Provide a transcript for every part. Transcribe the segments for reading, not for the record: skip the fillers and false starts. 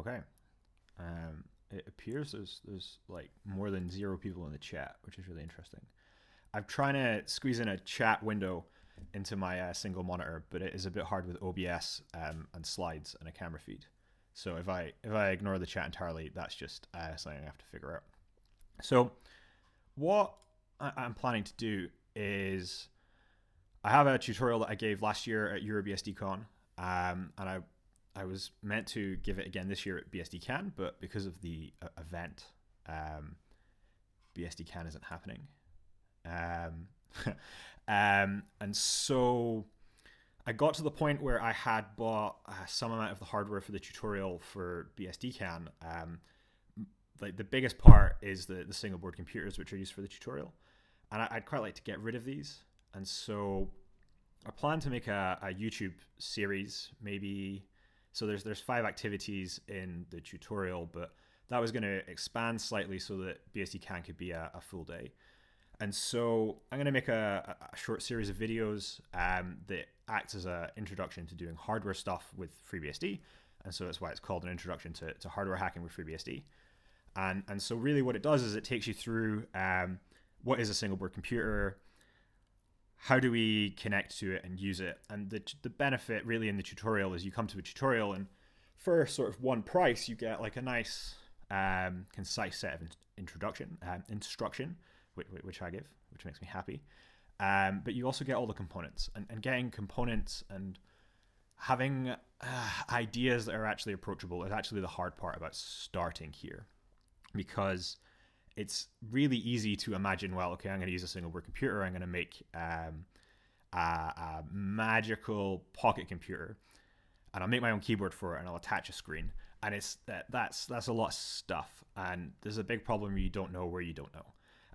Okay. It appears there's like more than 0 people in the chat, which is really interesting. I'm trying to squeeze in a chat window into my single monitor, but it is a bit hard with OBS and slides and a camera feed. So if I ignore the chat entirely, that's just something I have to figure out. So what I'm planning to do is I have a tutorial that I gave last year at EuroBSDCon, and I was meant to give it again this year at BSDCan, but because of the event, BSDCan isn't happening. And so I got to the point where I had bought some amount of the hardware for the tutorial for BSDCan. Like the biggest part is the single board computers, which are used for the tutorial, and I'd quite like to get rid of these. And so I plan to make a YouTube series, maybe. So there's 5 activities in the tutorial, but that was going to expand slightly so that BSDCan could be a full day. And so I'm going to make a short series of videos that acts as an introduction to doing hardware stuff with FreeBSD. And so that's why it's called an introduction to hardware hacking with FreeBSD. And so really what it does is it takes you through what is a single board computer, how do we connect to it and use it. And the benefit really in the tutorial is you come to a tutorial and for sort of one price, you get like a nice concise set of instruction, which I give, which makes me happy. But you also get all the components, and getting components and having ideas that are actually approachable is actually the hard part about starting here, because it's really easy to imagine, well, okay, I'm going to use a single board computer. I'm going to make a magical pocket computer, and I'll make my own keyboard for it, and I'll attach a screen. And that's a lot of stuff, and there's a big problem where you don't know where you don't know.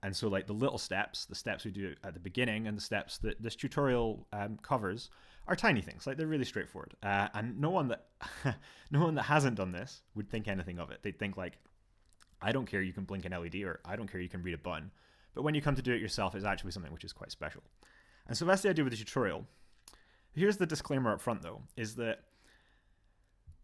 And so like the little steps, the steps we do at the beginning and the steps that this tutorial covers are tiny things. Like they're really straightforward. And no one that hasn't done this would think anything of it. They'd think like, I don't care you can blink an LED, or I don't care you can read a button. But when you come to do it yourself, it's actually something which is quite special. And so that's the idea with the tutorial. Here's the disclaimer up front though, is that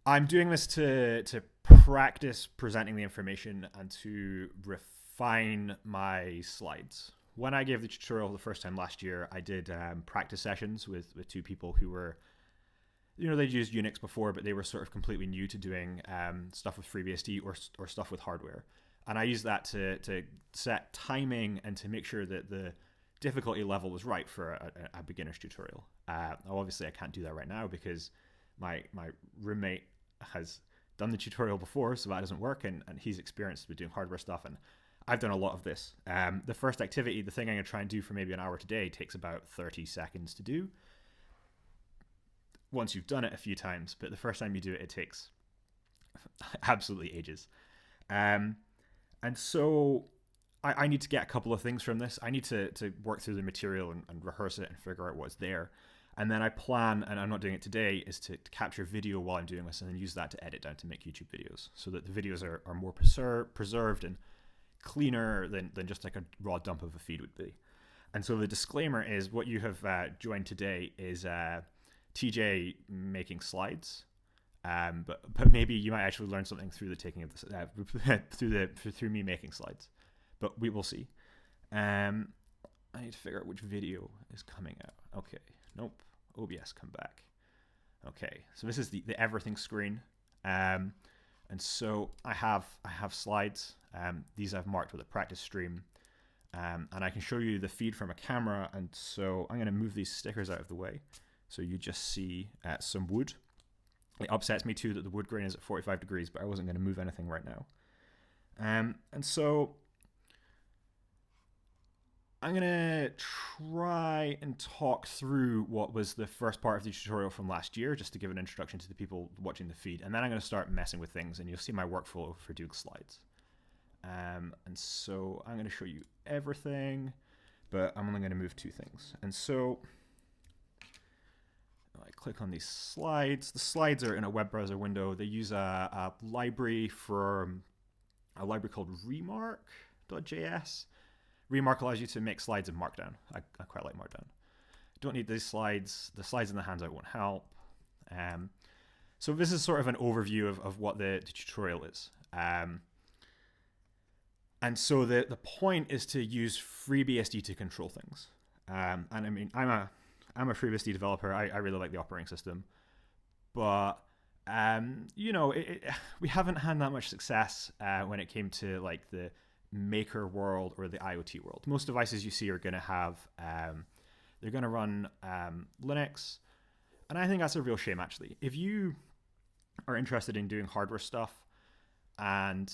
I'm doing this to practice presenting the information and to refine my slides. When I gave the tutorial the first time last year, I did practice sessions with 2 people who were, they'd used Unix before, but they were sort of completely new to doing stuff with FreeBSD or stuff with hardware. And I used that to set timing and to make sure that the difficulty level was right for a beginner's tutorial. Obviously, I can't do that right now because my roommate has done the tutorial before, so that doesn't work, and he's experienced with doing hardware stuff, and I've done a lot of this. The first activity, the thing I'm going to try and do for maybe an hour today, takes about 30 seconds to do once you've done it a few times, but the first time you do it, it takes absolutely ages. And so I need to get a couple of things from this. I need to work through the material and rehearse it and figure out what's there. And then I plan, and I'm not doing it today, is to capture video while I'm doing this and then use that to edit down to make YouTube videos so that the videos are more preserved and cleaner than just like a raw dump of a feed would be. And so the disclaimer is what you have joined today is TJ making slides. But maybe you might actually learn something through the taking of this, through me making slides. But we will see. I need to figure out which video is coming out. Okay. Nope. OBS, come back. Okay. So this is the everything screen. And so I have slides. These I've marked with a practice stream. And I can show you the feed from a camera. And so I'm going to move these stickers out of the way. So you just see some wood. It upsets me too that the wood grain is at 45 degrees, but I wasn't going to move anything right now. And so I'm going to try and talk through what was the first part of the tutorial from last year, just to give an introduction to the people watching the feed. And then I'm going to start messing with things, and you'll see my workflow for doing slides. And so I'm going to show you everything, but I'm only going to move 2 things. And so I click on these slides. The slides are in a web browser window. They use a library called remark.js. Remark allows you to make slides in Markdown. I quite like Markdown. Don't need these slides. The slides in the handout won't help. So this is sort of an overview of what the tutorial is. And so the point is to use FreeBSD to control things. And I mean, I'm a FreeBSD developer. I really like the operating system, but we haven't had that much success when it came to like the maker world or the IoT world. Most devices you see are going to have they're going to run Linux, and I think that's a real shame actually. If you are interested in doing hardware stuff and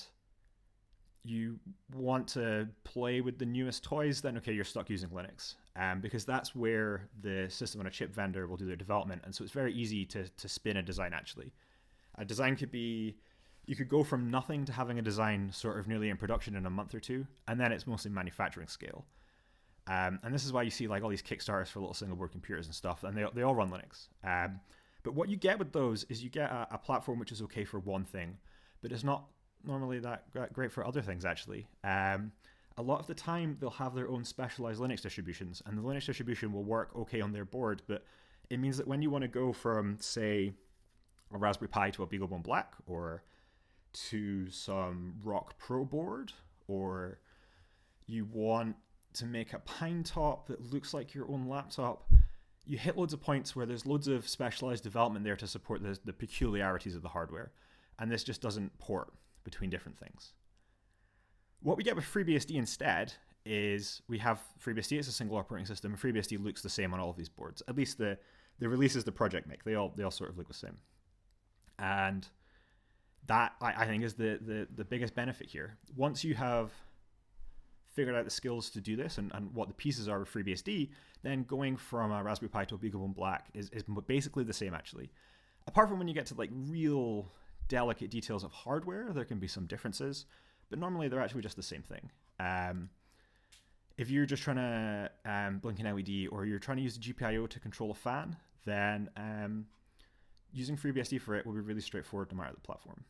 you want to play with the newest toys, then okay, you're stuck using Linux, because that's where the system on a chip vendor will do their development, and so it's very easy to spin a design. Actually, a design could be, you could go from nothing to having a design sort of nearly in production in a month or two, and then it's mostly manufacturing scale. And this is why you see like all these Kickstarters for little single board computers and stuff, and they all run Linux. But what you get with those is you get a platform which is okay for one thing, but it's not normally that great for other things actually. A lot of the time they'll have their own specialized Linux distributions, and the Linux distribution will work okay on their board, but it means that when you want to go from, say, a Raspberry Pi to a BeagleBone Black, or to some Rock Pro board, or you want to make a Pine Top that looks like your own laptop, you hit loads of points where there's loads of specialized development there to support the peculiarities of the hardware, and this just doesn't port between different things. What we get with FreeBSD instead is we have FreeBSD as a single operating system, and FreeBSD looks the same on all of these boards. At least the releases the project make, they all sort of look the same. And that, I think, is the biggest benefit here. Once you have figured out the skills to do this and what the pieces are with FreeBSD, then going from a Raspberry Pi to a BeagleBone Black is basically the same, actually. Apart from when you get to like real delicate details of hardware, there can be some differences, but normally they're actually just the same thing. If you're just trying to blink an LED, or you're trying to use a GPIO to control a fan, then using FreeBSD for it will be really straightforward no matter the platform.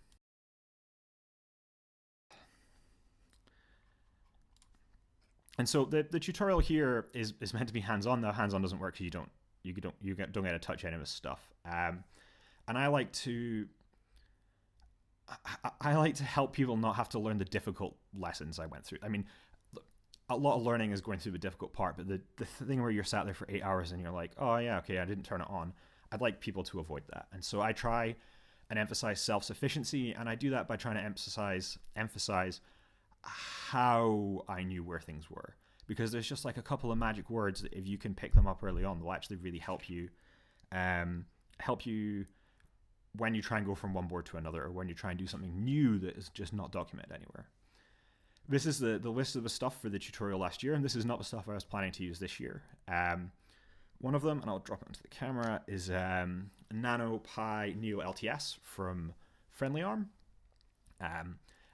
And so the tutorial here is meant to be hands-on. Though hands-on doesn't work because you don't get to touch any of this stuff. And I like to help people not have to learn the difficult lessons I went through. I mean, a lot of learning is going through the difficult part, but the thing where you're sat there for 8 hours and you're like, oh yeah, okay, I didn't turn it on. I'd like people to avoid that. And so I try and emphasize self-sufficiency, and I do that by trying to emphasize how I knew where things were. Because there's just like a couple of magic words that if you can pick them up early on, they'll actually really help you when you try and go from one board to another, or when you try and do something new that is just not documented anywhere. This is the list of the stuff for the tutorial last year, and this is not the stuff I was planning to use this year. One of them, and I'll drop it into the camera, is NanoPi Neo LTS from FriendlyArm.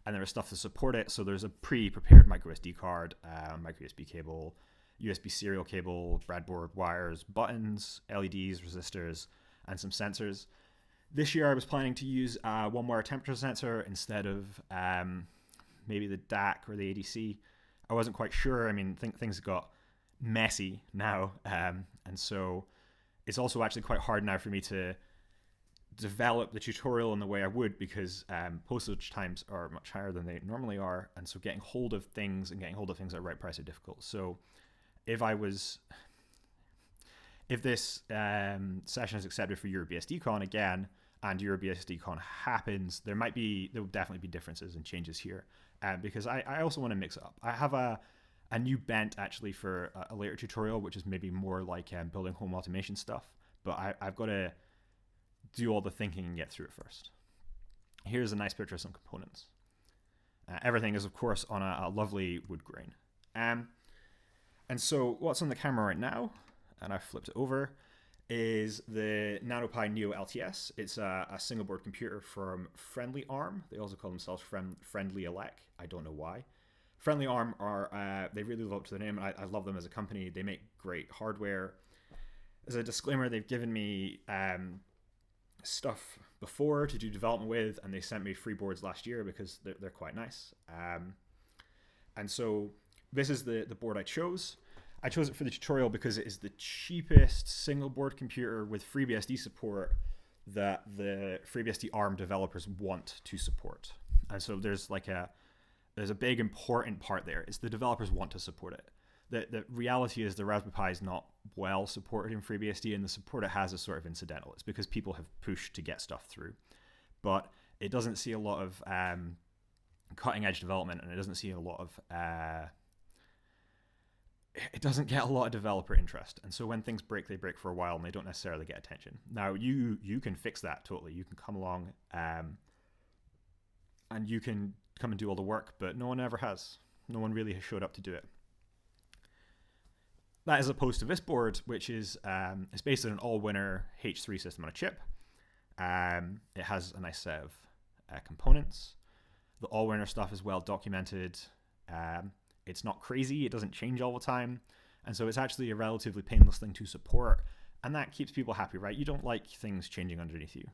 And there is stuff to support it. So there's a pre-prepared microSD card, microUSB cable, USB serial cable, breadboard, wires, buttons, LEDs, resistors, and some sensors. This year I was planning to use a one-wire temperature sensor instead of maybe the DAC or the ADC. I wasn't quite sure. I mean, things got messy now. And so it's also actually quite hard now for me to develop the tutorial in the way I would, because postage times are much higher than they normally are, and so getting hold of things at the right price are difficult. So if this session is accepted for EuroBSDCon again, and EuroBSDCon happens, there will definitely be differences and changes here, because I also want to mix it up. I have a new bent actually for a later tutorial, which is maybe more like building home automation stuff, but I've got to do all the thinking and get through it first. Here's a nice picture of some components. Everything is, of course, on a lovely wood grain. And so what's on the camera right now, and I've flipped it over, is the NanoPi Neo LTS. It's a single board computer from FriendlyArm. They also call themselves Friendly Elec. I don't know why. FriendlyArm they really live up to their name. I love them as a company. They make great hardware. As a disclaimer, they've given me stuff before to do development with, and they sent me free boards last year because they're quite nice. And so this is the board I chose. I chose it for the tutorial because it is the cheapest single board computer with FreeBSD support that the FreeBSD ARM developers want to support. And so there's a big important part there is the developers want to support it. The reality is the Raspberry Pi is not well supported in FreeBSD, and the support it has is sort of incidental. It's because people have pushed to get stuff through. But it doesn't see a lot of cutting edge development, and it doesn't see a lot of it doesn't get a lot of developer interest. And so when things break, they break for a while and they don't necessarily get attention. Now you can fix that totally. You can come along and you can come and do all the work, but no one ever has. No one really has showed up to do it. That is opposed to this board, which is it's based on an all-winner H3 system on a chip. It has a nice set of components. The all-winner stuff is well documented. It's not crazy. It doesn't change all the time. And so it's actually a relatively painless thing to support. And that keeps people happy, right? You don't like things changing underneath you.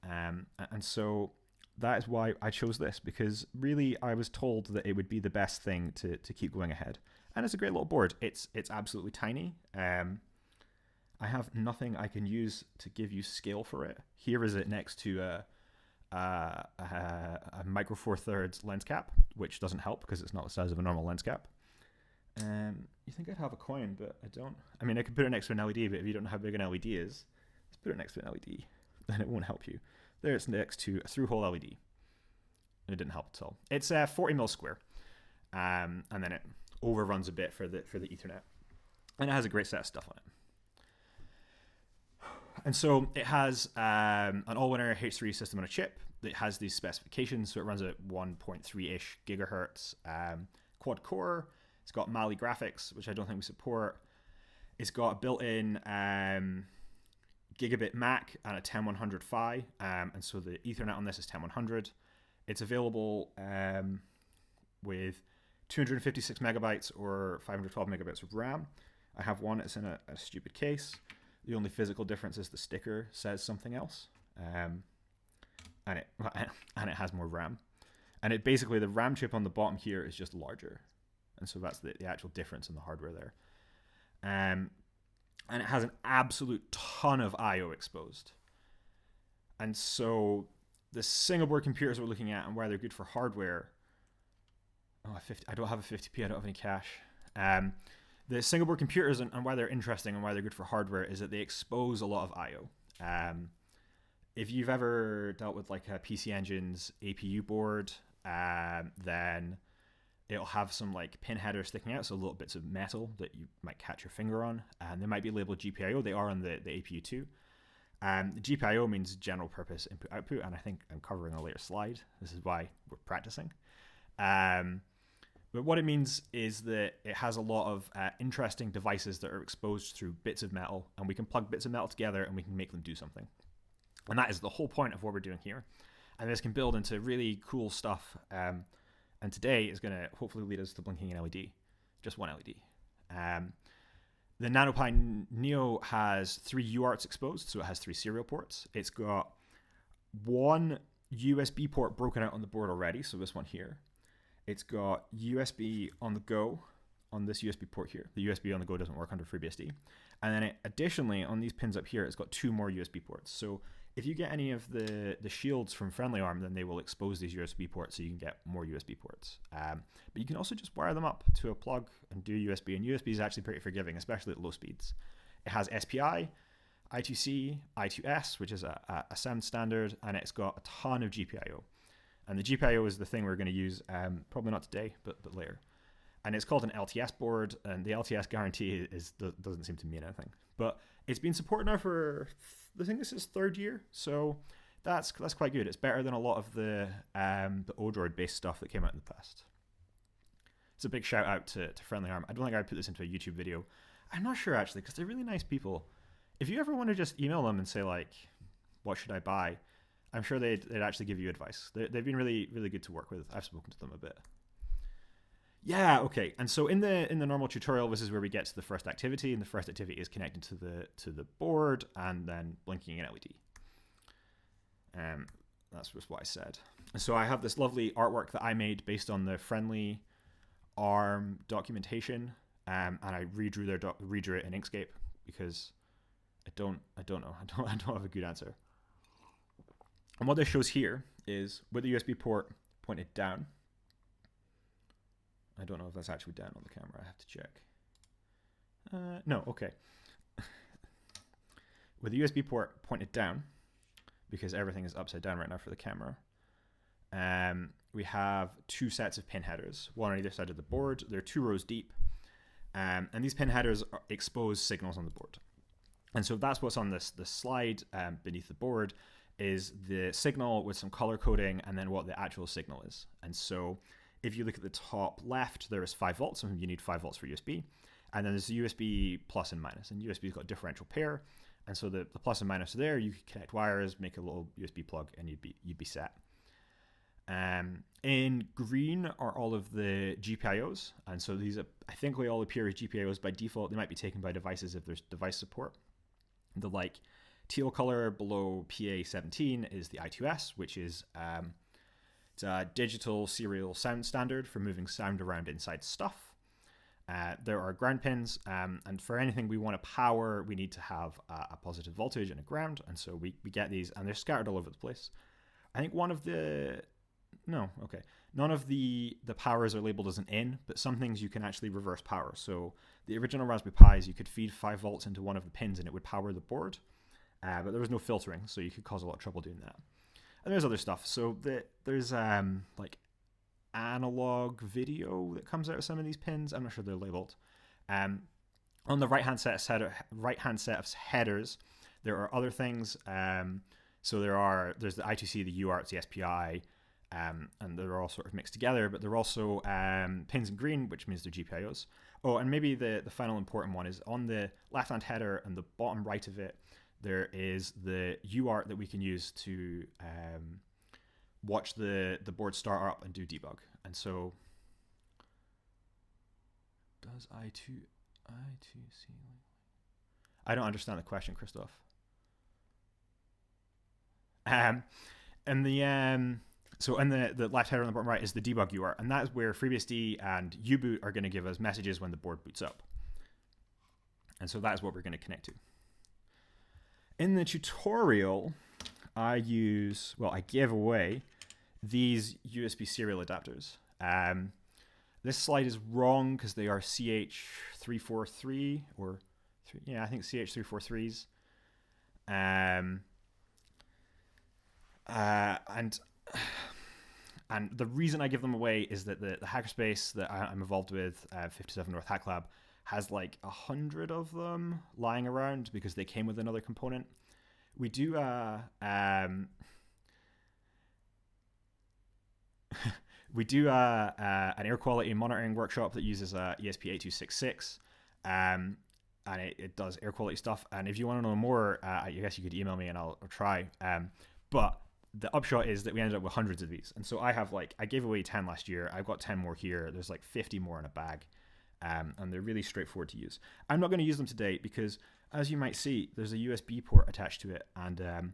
And so that is why I chose this, because really I was told that it would be the best thing to keep going ahead. And it's a great little board. It's absolutely tiny. I have nothing I can use to give you scale for it. Here is it next to a micro four thirds lens cap, which doesn't help because it's not the size of a normal lens cap. You think I'd have a coin, but I don't. I mean, I could put it next to an LED, but if you don't know how big an LED is, let's put it next to an LED. Then it won't help you. There it's next to a through-hole LED. And it didn't help at all. It's 40 mil square, and then it overruns a bit for the Ethernet, and it has a great set of stuff on it. And so it has an all-winner H3 system on a chip. It has these specifications, so it runs at 1.3-ish gigahertz, quad core. It's got Mali graphics, which I don't think we support. It's got a built-in gigabit MAC and a 10100 PHY, and so the Ethernet on this is 10100. It's available with 256 megabytes or 512 megabytes of RAM. I have one. It's in a stupid case. The only physical difference is the sticker says something else, and it has more RAM. And it basically, the RAM chip on the bottom here is just larger, and so that's the actual difference in the hardware there. And it has an absolute ton of I/O exposed. And so the single board computers we're looking at and why they're good for hardware. I don't have a 50p. I don't have any cache. The single board computers and why they're interesting and why they're good for hardware is that they expose a lot of I/O. If you've ever dealt with like a PC Engine's APU board, then it'll have some like pin headers sticking out, so little bits of metal that you might catch your finger on, and they might be labeled GPIO. They are on the APU too. The GPIO means general purpose input output, and I think I'm covering a later slide. This is why we're practicing. But what it means is that it has a lot of interesting devices that are exposed through bits of metal, and we can plug bits of metal together and we can make them do something. And that is the whole point of what we're doing here. And this can build into really cool stuff. And today is going to hopefully lead us to blinking an LED, just one LED. The NanoPi Neo has 3 UARTs exposed, so it has 3 serial ports. It's got 1 USB port broken out on the board already, so this one here. It's got USB on the go on this USB port here. The USB on the go doesn't work under FreeBSD. And then additionally, on these pins up here, it's got 2 more USB ports. So if you get any of the shields from FriendlyARM, then they will expose these USB ports so you can get more USB ports. But you can also just wire them up to a plug and do USB. And USB is actually pretty forgiving, especially at low speeds. It has SPI, I2C, I2S, which is a sound standard, and it's got a ton of GPIO. And the GPIO is the thing we're going to use, probably not today, but later. And it's called an LTS board, and the LTS guarantee doesn't seem to mean anything. But it's been supported now for, I think this is 3rd year, so that's quite good. It's better than a lot of the Odroid-based stuff that came out in the past. It's a big shout out to FriendlyARM. I don't think I'd put this into a YouTube video. I'm not sure, actually, because they're really nice people. If you ever want to just email them and say, like, what should I buy? I'm sure they'd actually give you advice. They've been really, really good to work with. I've spoken to them a bit. Yeah, okay. And so in the normal tutorial, this is where we get to the first activity, and the first activity is connected to the board and then blinking an LED. That's just what I said. So I have this lovely artwork that I made based on the FreeBSD ARM documentation, and I redrew it in Inkscape because I don't know. I don't have a good answer. And what this shows here is with the USB port pointed down. I don't know if that's actually down on the camera. I have to check. No, okay. With the USB port pointed down, because everything is upside down right now for the camera, we have two sets of pin headers, one on either side of the board. They're 2 rows deep. And these pin headers expose signals on the board. And so that's what's on this slide beneath the board, is the signal with some color coding and then what the actual signal is. And so if you look at the top left, there is 5 volts, and you need 5 volts for USB. And then there's the USB plus and minus, and USB's got a differential pair. And so the plus and minus are there. You could connect wires, make a little USB plug, and you'd be set. In green are all of the GPIOs, and so these I think they all appear as GPIOs by default. They might be taken by devices if there's device support. The teal color below PA17 is the I2S, which is it's a digital serial sound standard for moving sound around inside stuff. There are ground pins, and for anything we want to power, we need to have a positive voltage and a ground, and so we get these, and they're scattered all over the place. I think none of the powers are labeled as an in, but some things you can actually reverse power. So the original Raspberry Pis, you could feed 5 volts into one of the pins and it would power the board, but there was no filtering, so you could cause a lot of trouble doing that. And there's other stuff. So there's analog video that comes out of some of these pins. I'm not sure they're labeled. On the right-hand set of headers, there are other things. So there's the I2C, the UART, the SPI, and they're all sort of mixed together, but they're also pins in green, which means they're GPIOs. Oh, and maybe the final important one is on the left-hand header and the bottom right of it, there is the UART that we can use to watch the board start up and do debug. And so, does I2C? I don't understand the question, Christoph. And the so in the left header on the bottom right is the debug UART, and that is where FreeBSD and U-boot are going to give us messages when the board boots up. And so that is what we're going to connect to. In the tutorial, I give away these USB serial adapters. This slide is wrong because they are CH343 or I think CH343s. And the reason I give them away is that the hackerspace that I'm involved with, 57 North Hack Lab, has 100 of them lying around because they came with another component. We do an air quality monitoring workshop that uses ESP8266, and it does air quality stuff. And if you want to know more, I guess you could email me and I'll try. But the upshot is that we ended up with hundreds of these. And so I have I gave away 10 last year. I've got 10 more here. There's 50 more in a bag. And they're really straightforward to use. I'm not going to use them today because, as you might see, there's a USB port attached to it. And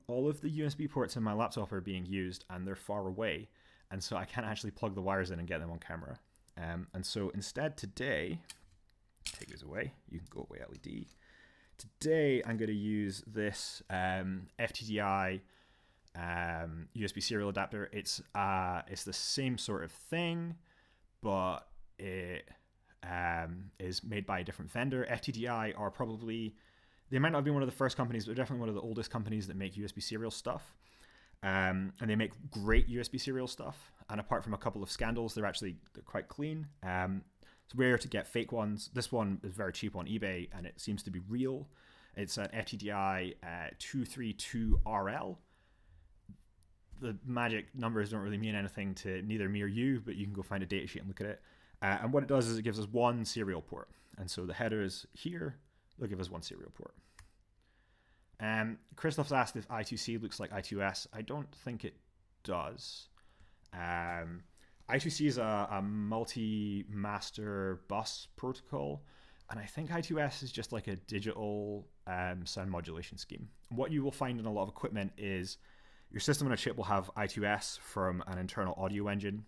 all of the USB ports in my laptop are being used and they're far away. And so I can't actually plug the wires in and get them on camera. And so instead today, take these away. You can go away LED. Today I'm going to use this Ftdi USB serial adapter. It's the same sort of thing, but it is made by a different vendor. FTDI are probably, they might not have been one of the first companies, but they're definitely one of the oldest companies that make USB serial stuff. And they make great USB serial stuff. And apart from a couple of scandals, they're quite clean. It's rare to get fake ones. This one is very cheap on eBay, and it seems to be real. It's an FTDI 232RL. The magic numbers don't really mean anything to neither me or you, but you can go find a datasheet and look at it. And what it does is it gives us one serial port. And so the headers here, they'll give us one serial port. Christoph's asked if I2C looks like I2S. I don't think it does. I2C is a multi-master bus protocol, and I think I2S is just like a digital sound modulation scheme. What you will find in a lot of equipment is your system on a chip will have I2S from an internal audio engine,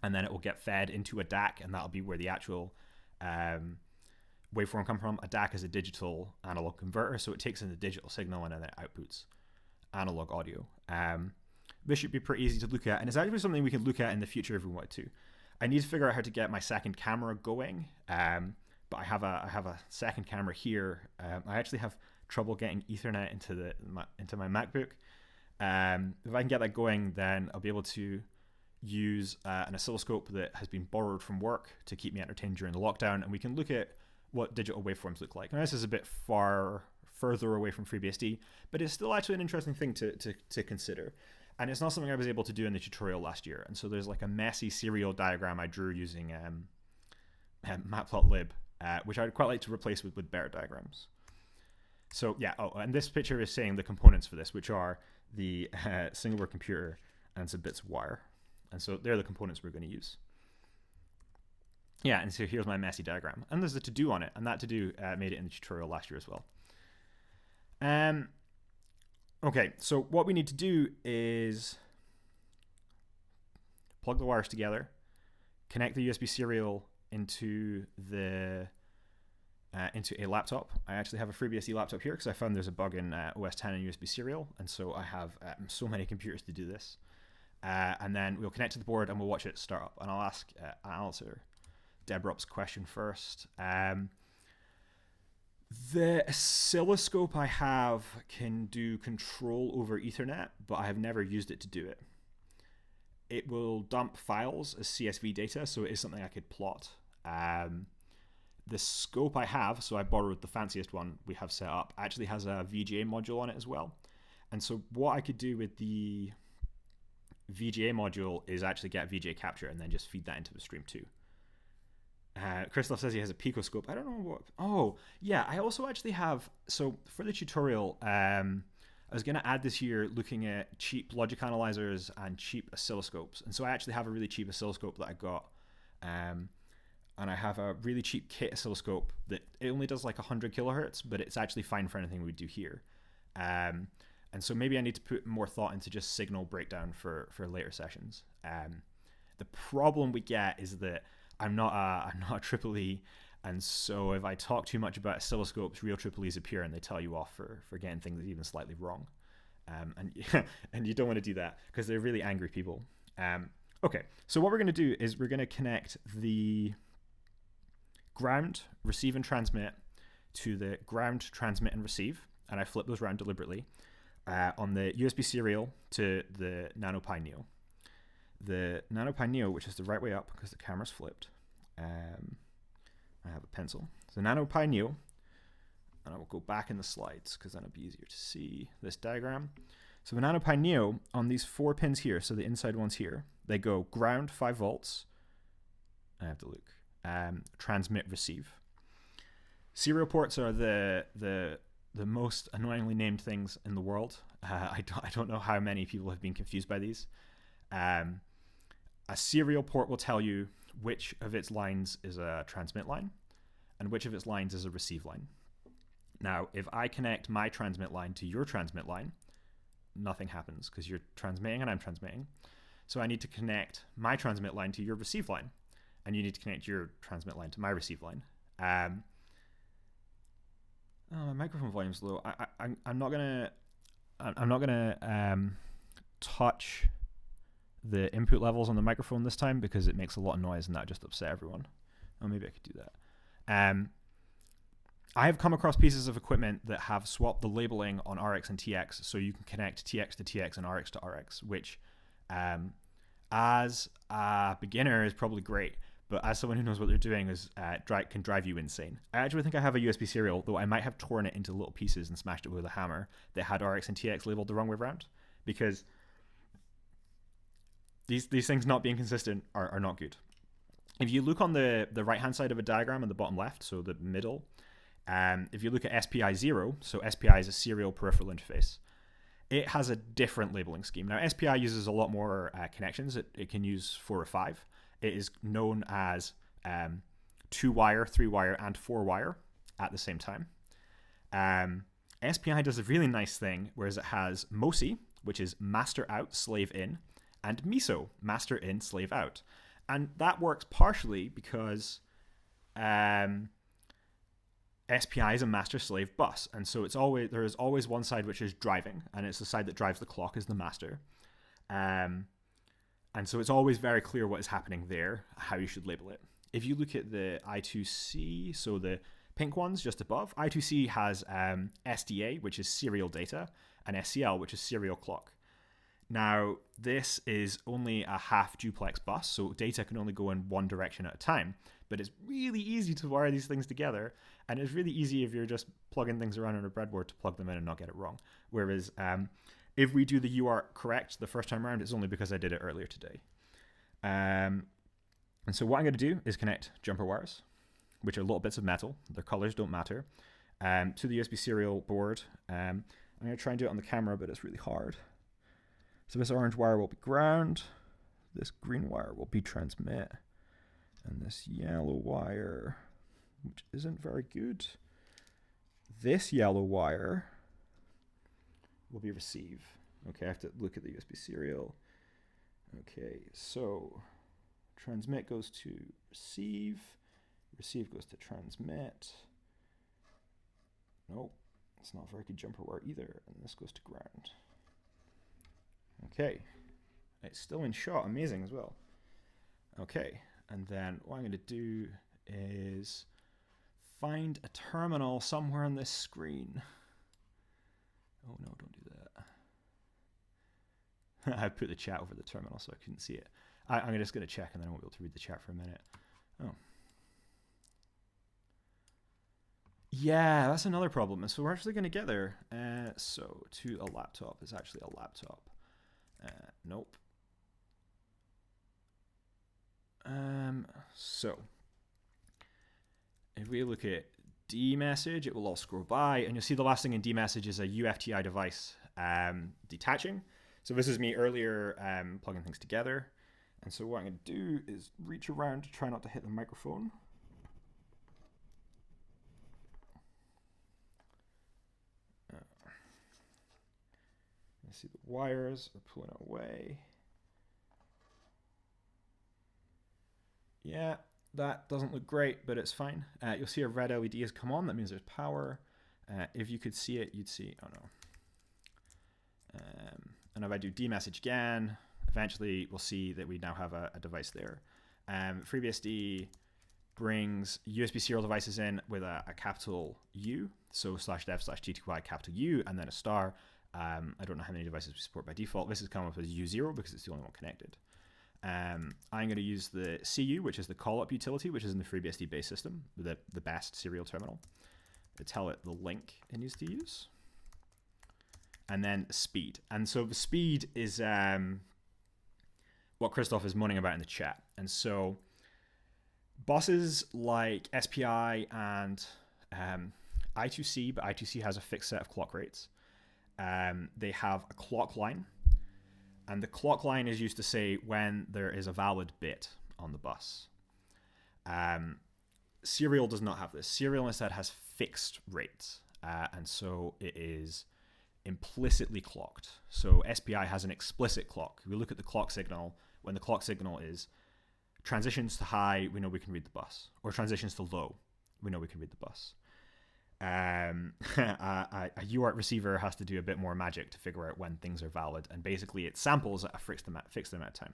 and then it will get fed into a DAC, and that'll be where the actual waveform comes from. A DAC is a digital analog converter, so it takes in the digital signal and then it outputs. analog audio. This should be pretty easy to look at, and it's actually something we can look at in the future if we want to. I need to figure out how to get my second camera going, but I have a second camera here. I actually have trouble getting Ethernet into my MacBook. If I can get that going, then I'll be able to use an oscilloscope that has been borrowed from work to keep me entertained during the lockdown, and we can look at what digital waveforms look like. Now, this is a bit further away from FreeBSD, but it's still actually an interesting thing to consider. And it's not something I was able to do in the tutorial last year. And so there's like a messy serial diagram I drew using matplotlib, which I'd quite like to replace with better diagrams. So yeah, and this picture is saying the components for this, which are the single board computer and some bits of wire. And so they're the components we're going to use. Yeah, and so here's my messy diagram. And there's a to-do on it, and that to-do made it in the tutorial last year as well. Okay, so what we need to do is plug the wires together, connect the USB serial into a laptop. I actually have a FreeBSD laptop here because I found there's a bug in OS X and USB serial, and so I have so many computers to do this. And then we'll connect to the board and we'll watch it start up. And I'll answer Debrup's question first. The oscilloscope I have can do control over Ethernet, but I have never used it to do it. It will dump files as CSV data, so it is something I could plot. The scope I have, so I borrowed the fanciest one we have set up, actually has a VGA module on it as well. And so what I could do with the VGA module is actually get VGA capture and then just feed that into the stream too. Christoph says he has a picoscope. I don't know what. Oh, yeah. I also actually have. So for the tutorial, I was going to add this year looking at cheap logic analyzers and cheap oscilloscopes. And so I actually have a really cheap oscilloscope that I got. And I have a really cheap kit oscilloscope that it only does like 100 kilohertz, but it's actually fine for anything we do here. And so maybe I need to put more thought into just signal breakdown for later sessions. The problem we get is that I'm not a EEE, and so if I talk too much about oscilloscopes, real EEEs appear and they tell you off for getting things even slightly wrong. And you don't want to do that because they're really angry people. Okay, so what we're going to do is we're going to connect the ground, receive and transmit, to the ground, transmit and receive, and I flip those around deliberately, on the USB serial to the NanoPi Neo. The NanoPi Neo, which is the right way up because the camera's flipped. I have a pencil. So NanoPi Neo, and I will go back in the slides because then it'll be easier to see this diagram. So the NanoPi Neo on these 4 pins here, so the inside ones here, they go ground 5 volts. I have to look. Transmit, receive. Serial ports are the most annoyingly named things in the world. I don't know how many people have been confused by these. A serial port will tell you which of its lines is a transmit line and which of its lines is a receive line. Now, if I connect my transmit line to your transmit line, nothing happens because you're transmitting and I'm transmitting. So I need to connect my transmit line to your receive line, and you need to connect your transmit line to my receive line. Oh, my microphone volume's low. I'm not gonna touch the input levels on the microphone this time because it makes a lot of noise and that just upset everyone. Oh, maybe I could do that. I have come across pieces of equipment that have swapped the labeling on RX and TX so you can connect TX to TX and RX to RX, which as a beginner is probably great, but as someone who knows what they're doing can drive you insane. I actually think I have a USB serial, though I might have torn it into little pieces and smashed it with a hammer that had RX and TX labeled the wrong way around, because these things not being consistent are not good. If you look on the right-hand side of a diagram on the bottom left, so the middle, if you look at SPI 0, so SPI is a serial peripheral interface, it has a different labeling scheme. Now, SPI uses a lot more connections. It can use 4 or 5. It is known as 2-wire, 3-wire, and 4-wire at the same time. SPI does a really nice thing, whereas it has MOSI, which is master out, slave in, and MISO, master in, slave out. And that works partially because SPI is a master-slave bus, and so there is always one side which is driving, and it's the side that drives the clock is the master. And so it's always very clear what is happening there, how you should label it. If you look at the I2C, so the pink ones just above, I2C has SDA, which is serial data, and SCL, which is serial clock. Now, this is only a half duplex bus, so data can only go in one direction at a time. But it's really easy to wire these things together, and it's really easy if you're just plugging things around on a breadboard to plug them in and not get it wrong. Whereas if we do the UART correct the first time around, it's only because I did it earlier today. And so what I'm going to do is connect jumper wires, which are little bits of metal. Their colors don't matter, to the USB serial board. I'm going to try and do it on the camera, but it's really hard. So this orange wire will be ground, this green wire will be transmit, and this yellow wire, which isn't very good, this yellow wire will be receive. Okay, I have to look at the USB serial. Okay, so transmit goes to receive goes to transmit. Nope, it's not a very good jumper wire either, and this goes to ground. Okay, it's still in shot, amazing as well. Okay, and then what I'm going to do is find a terminal somewhere on this screen. Oh no, don't do that. I put the chat over the terminal so I couldn't see it. I'm just going to check and then I won't be able to read the chat for a minute. Oh. Yeah, that's another problem. So we're actually going to get there. So to a laptop is actually a laptop. Nope. So if we look at dmessage, it will all scroll by, and you'll see the last thing in dmessage is a Ftdi device detaching. So this is me earlier plugging things together. And so what I'm going to do is reach around to try not to hit the microphone. You see the wires are pulling away. Yeah, that doesn't look great, but it's fine. You'll see a red LED has come on. That means there's power. If you could see it, you'd see, oh no. And if I do dmessage again, eventually we'll see that we now have a device there. FreeBSD brings USB serial devices in with a capital U, so /dev/gty capital U, and then a star. I don't know how many devices we support by default. This has come up as U0 because it's the only one connected. I'm going to use the CU, which is the call-up utility, which is in the FreeBSD base system, the best serial terminal, to tell it the link it needs to use. And then speed. And so the speed is what Christoph is moaning about in the chat. And so buses like SPI and I2C, but I2C has a fixed set of clock rates. They have a clock line. And the clock line is used to say when there is a valid bit on the bus. Serial does not have this. Serial instead has fixed rates. And so it is implicitly clocked. So SPI has an explicit clock. We look at the clock signal. When the clock signal is transitions to high, we know we can read the bus. Or transitions to low, we know we can read the bus. A UART receiver has to do a bit more magic to figure out when things are valid, and basically it samples at a fixed amount of time.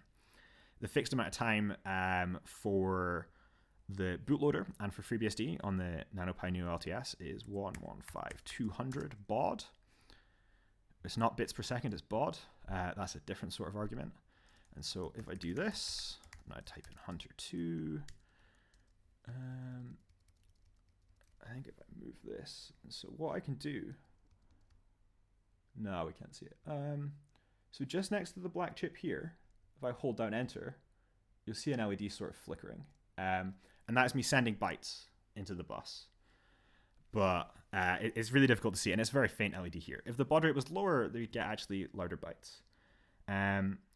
The fixed amount of time for the bootloader and for FreeBSD on the NanoPi Neo LTS is 115,200 baud. It's not bits per second, it's baud. That's a different sort of argument. And so if I do this, and I type in Hunter2, I think if I move this, so what I can do, no, we can't see it. So just next to the black chip here, if I hold down enter, you'll see an LED sort of flickering. And that's me sending bytes into the bus. But it's really difficult to see, and it's a very faint LED here. If the baud rate was lower, we'd get actually louder bytes.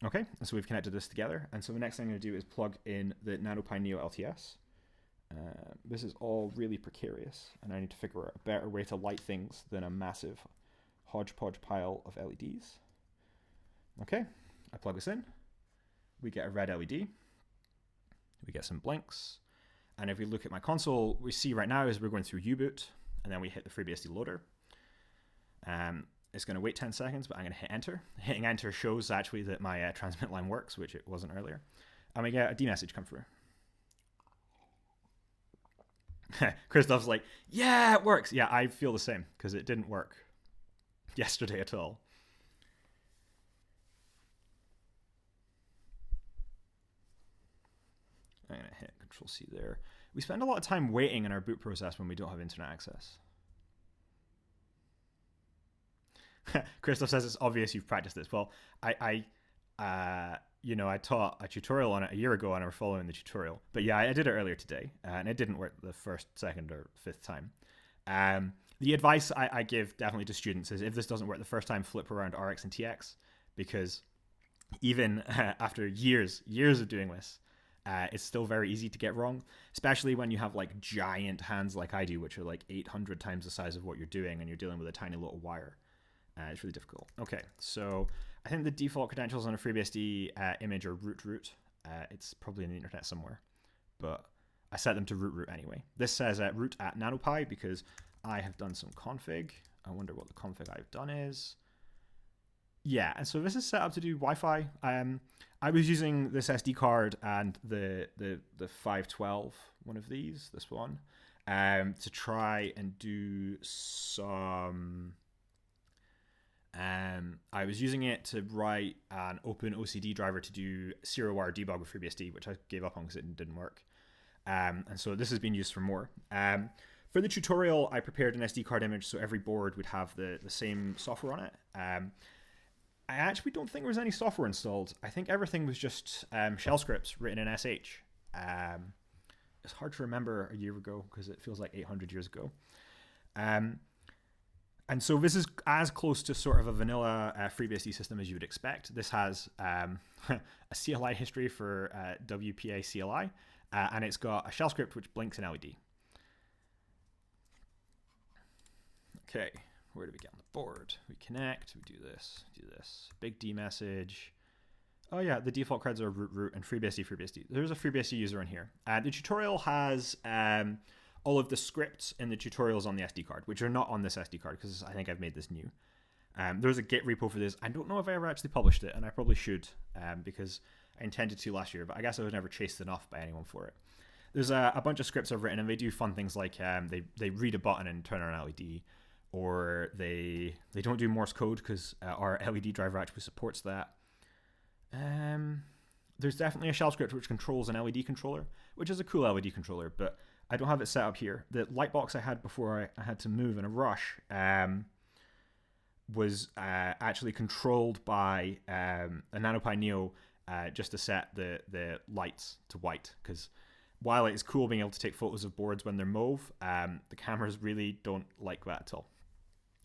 Okay, so we've connected this together. And so the next thing I'm going to do is plug in the NanoPi Neo LTS. This is all really precarious, and I need to figure out a better way to light things than a massive hodgepodge pile of LEDs. Okay, I plug this in. We get a red LED. We get some blinks. And if we look at my console, we see right now as we're going through U-boot, and then we hit the FreeBSD loader. It's going to wait 10 seconds, but I'm going to hit enter. Hitting enter shows actually that my transmit line works, which it wasn't earlier. And we get a D message come through. Christoph's like, yeah, it works. Yeah, I feel the same because it didn't work yesterday at all. I'm going to hit Control C there. We spend a lot of time waiting in our boot process when we don't have internet access. Christoph says it's obvious you've practiced this. Well, I taught a tutorial on it a year ago and I was following the tutorial. But yeah, I did it earlier today and it didn't work the first, second, or fifth time. The advice I give definitely to students is if this doesn't work the first time, flip around RX and TX, because even after years of doing this, it's still very easy to get wrong, especially when you have like giant hands like I do, which are like 800 times the size of what you're doing and you're dealing with a tiny little wire. It's really difficult. Okay, so I think the default credentials on a FreeBSD image are root. It's probably on the internet somewhere, but I set them to root anyway. This says root at NanoPi because I have done some config. I wonder what the config I've done is. Yeah, and so this is set up to do Wi-Fi. I was using this SD card and the 512, one of these, this one, to try and do some... I was using it to write an open OCD driver to do serial wire debug with FreeBSD, which I gave up on because it didn't work. And so this has been used for more. For the tutorial, I prepared an SD card image so every board would have the same software on it. I actually don't think there was any software installed. I think everything was just shell scripts written in SH. It's hard to remember a year ago because it feels like 800 years ago. And so this is as close to sort of a vanilla FreeBSD system as you would expect. This has a CLI history for WPA CLI, and it's got a shell script which blinks an LED. Okay, where do we get on the board? We connect, we do this, big D message. Oh yeah, the default creds are root, and FreeBSD. There's a FreeBSD user in here. The tutorial has all of the scripts in the tutorials on the SD card, which are not on this SD card because I think I've made this new. There's a Git repo for this. I don't know if I ever actually published it, and I probably should because I intended to last year, but I guess I was never chased enough by anyone for it. There's a bunch of scripts I've written, and they do fun things like they read a button and turn on an LED, or they don't do Morse code because our LED driver actually supports that. There's definitely a shell script which controls an LED controller, which is a cool LED controller, but I don't have it set up here. The lightbox I had before I had to move in a rush was actually controlled by a NanoPi Neo just to set the lights to white, because while it's cool being able to take photos of boards when they're mauve, the cameras really don't like that at all.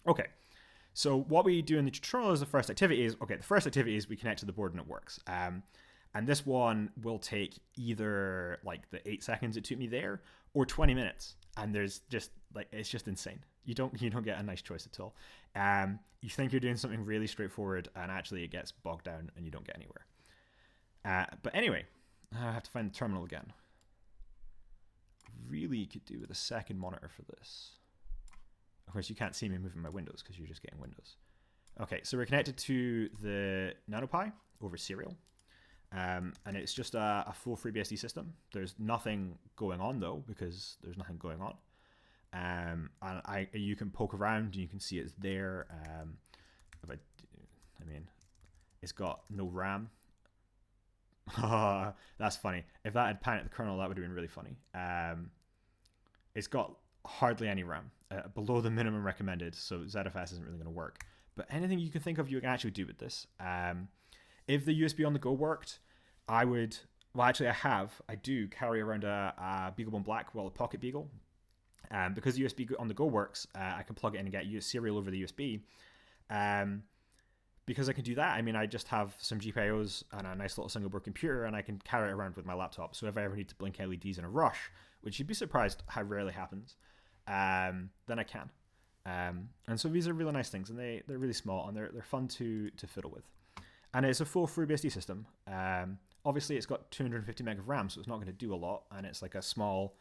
Okay, so what we do in the tutorial is the first activity is we connect to the board and it works. And this one will take either like the 8 seconds it took me there or 20 minutes. And there's just like, it's just insane. You don't get a nice choice at all. You think you're doing something really straightforward and actually it gets bogged down and you don't get anywhere. But anyway, I have to find the terminal again. Really could do with a second monitor for this. Of course, you can't see me moving my windows because you're just getting windows. Okay, so we're connected to the NanoPi over serial. And it's just a full FreeBSD system. There's nothing going on though, because there's nothing going on. And you can poke around and you can see it's there. It's got no RAM. That's funny. If that had panicked the kernel, that would have been really funny. It's got hardly any RAM, below the minimum recommended, so ZFS isn't really going to work. But anything you can think of, you can actually do with this. If the USB on the go worked, I do carry around a BeagleBone Black, a Pocket Beagle. Because the USB on the go works, I can plug it in and get serial over the USB. Because I can do that, I just have some GPIOs and a nice little single board computer, and I can carry it around with my laptop. So if I ever need to blink LEDs in a rush, which you'd be surprised how rarely happens, then I can. And so these are really nice things, and they're really small, and they're fun to fiddle with. And it's a full FreeBSD system. Obviously, it's got 250 meg of RAM, so it's not going to do a lot, and it's like a small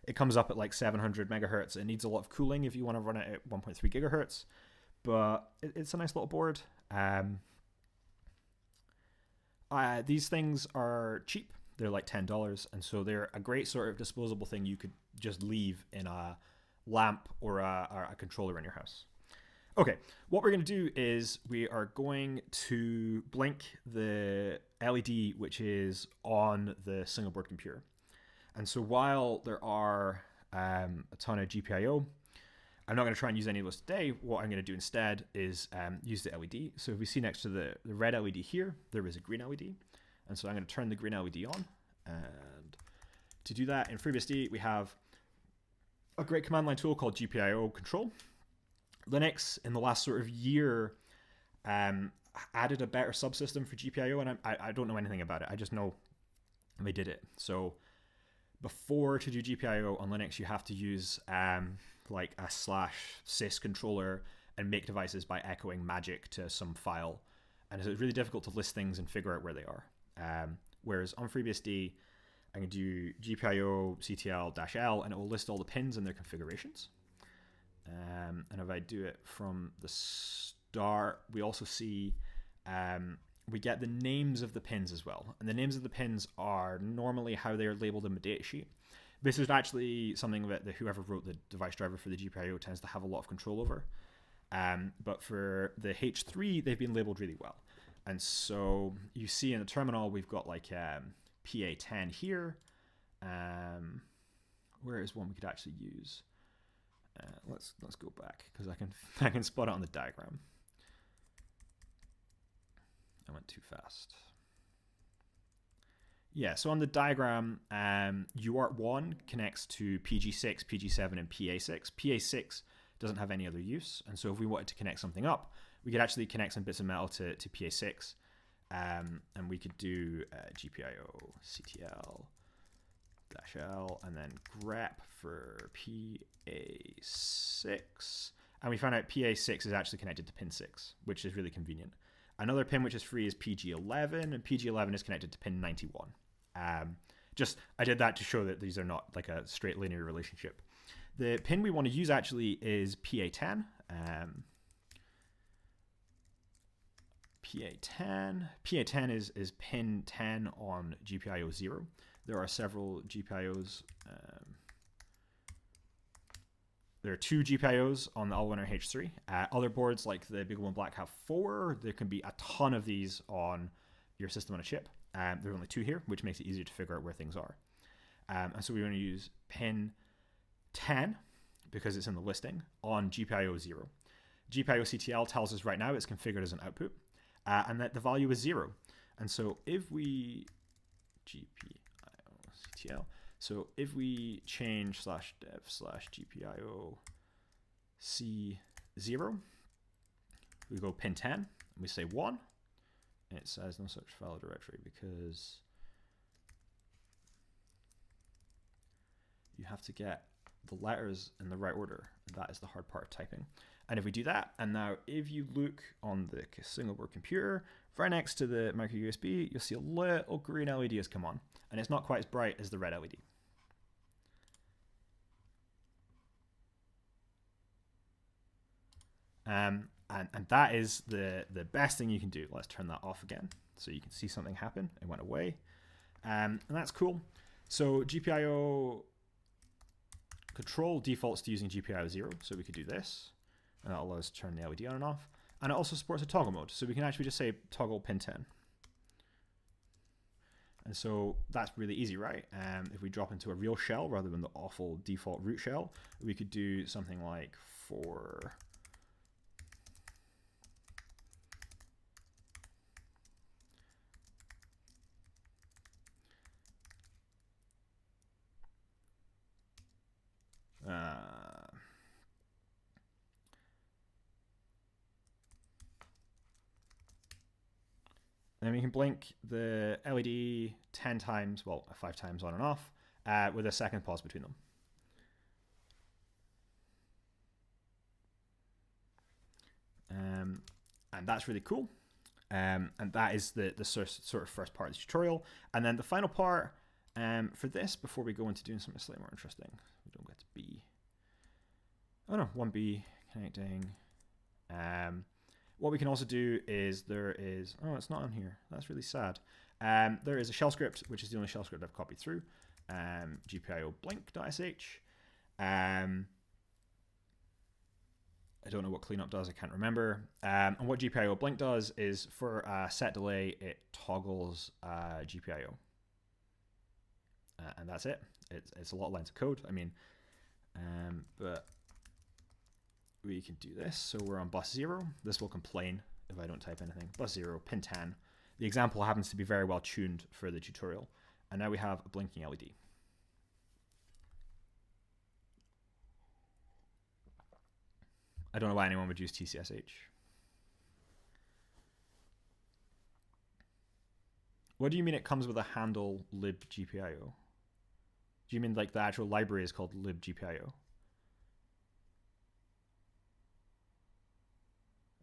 It comes up at like 700 megahertz. It needs a lot of cooling if you want to run it at 1.3 gigahertz, but it's a nice little board. These things are cheap. They're like $10, and so they're a great sort of disposable thing you could just leave in a lamp or a controller in your house. Okay, what we're going to do is we are going to blink the LED which is on the single board computer. And so while there are a ton of GPIO, I'm not going to try and use any of those today. What I'm going to do instead is use the LED. So if we see next to the red LED here, there is a green LED. And so I'm going to turn the green LED on. And to do that in FreeBSD, we have a great command line tool called GPIO control. Linux in the last sort of year added a better subsystem for GPIO, and I don't know anything about it. I just know they did it. So before, to do GPIO on Linux, you have to use like a /sys controller and make devices by echoing magic to some file. And it's really difficult to list things and figure out where they are. Whereas on FreeBSD, I can do GPIO CTL-L and it will list all the pins and their configurations. And if I do it from the start, we also see we get the names of the pins as well. And the names of the pins are normally how they're labeled in the datasheet. This is actually something that whoever wrote the device driver for the GPIO tends to have a lot of control over. But for the H3, they've been labeled really well. And so you see in the terminal, we've got like PA10 here. Where is one we could actually use? Let's go back because I can spot it on the diagram. I went too fast. Yeah, so on the diagram, UART1 connects to PG6, PG7, and PA6. PA6 doesn't have any other use, and so if we wanted to connect something up, we could actually connect some bits of metal to PA6, and we could do GPIO CTL -L and then grep for PA6, and we found out PA6 is actually connected to pin 6, which is really convenient. Another pin which is free is PG11, and PG11 is connected to pin 91. I did that to show that these are not like a straight linear relationship. The pin we want to use actually is PA10. PA10 is pin 10 on GPIO 0. There are several GPIOs. There are 2 GPIOs on the Allwinner H3. Other boards like the Big One Black have 4. There can be a ton of these on your system on a chip. There are only 2 here, which makes it easier to figure out where things are. And so we want to use pin 10 because it's in the listing on GPIO 0. GPIO CTL tells us right now it's configured as an output and that the value is 0. And so if we GPIO CTL, so if we change /dev/GPIO C0, we go pin 10 and we say 1, and it says no such file directory because you have to get the letters in the right order. That is the hard part of typing. And if we do that, and now if you look on the single board computer, right next to the micro USB, you'll see a little green LED has come on, and it's not quite as bright as the red LED. And that is the best thing you can do. Let's turn that off again so you can see something happen. It went away. And that's cool. So GPIO control defaults to using GPIO 0. So we could do this, and that allows us to turn the LED on and off. And it also supports a toggle mode. So we can actually just say toggle pin 10. And so that's really easy, right? If we drop into a real shell rather than the awful default root shell, we could do something like for and then we can blink the LED 10 times, well, 5 times on and off, with a second pause between them. And that's really cool. And that is the sort of first part of the tutorial. And then the final part for this, before we go into doing something slightly more interesting. don't get to B. Oh no, 1B connecting. What we can also do is oh, it's not on here. That's really sad. There is a shell script, which is the only shell script I've copied through. GPIO blink.sh. I don't know what cleanup does. I can't remember. And what GPIO blink does is for a set delay, it toggles GPIO. And that's it. It's a lot of lines of code. I mean, but we can do this. So we're on bus 0. This will complain if I don't type anything. Bus 0, pin 10. The example happens to be very well tuned for the tutorial. And now we have a blinking LED. I don't know why anyone would use TCSH. What do you mean it comes with a handle libgpio? Do you mean like the actual library is called libgpio?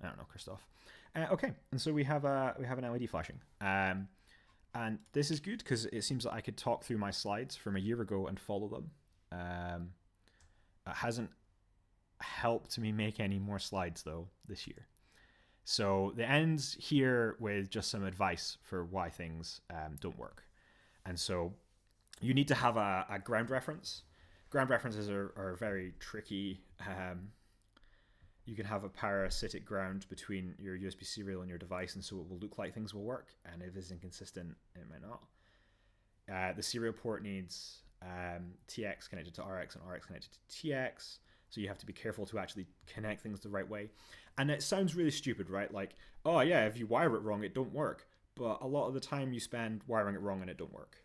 I don't know, Christoph. Okay, and so we have an LED flashing, and this is good because it seems that I could talk through my slides from a year ago and follow them. It hasn't helped me make any more slides though this year. So it ends here with just some advice for why things don't work, and so you need to have a ground reference. Ground references are very tricky. You can have a parasitic ground between your USB serial and your device, and so it will look like things will work, and if it's inconsistent, it might not. The serial port needs TX connected to RX and RX connected to TX, so you have to be careful to actually connect things the right way. And it sounds really stupid, right? Like, oh yeah, if you wire it wrong, it don't work. But a lot of the time you spend wiring it wrong and it don't work.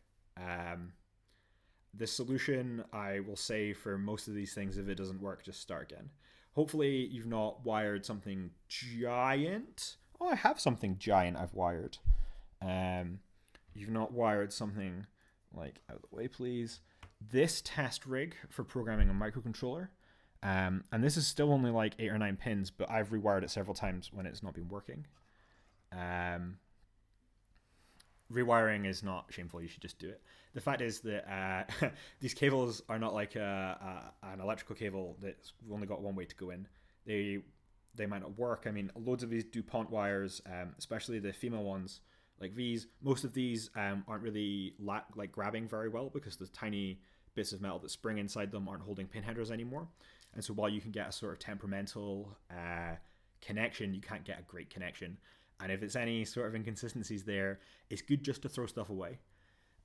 The solution, I will say, for most of these things, if it doesn't work, just start again. Hopefully you've not wired something giant. Oh, I have something giant I've wired. You've not wired something like, out of the way please, this test rig for programming a microcontroller. And this is still only like 8 or 9 pins, but I've rewired it several times when it's not been working. Rewiring is not shameful, you should just do it. The fact is that these cables are not like an electrical cable that's only got one way to go in. They might not work. I mean, loads of these DuPont wires, especially the female ones like these, most of these aren't really like grabbing very well because the tiny bits of metal that spring inside them aren't holding pin headers anymore. And so while you can get a sort of temperamental connection, you can't get a great connection. And if it's any sort of inconsistencies there, it's good just to throw stuff away.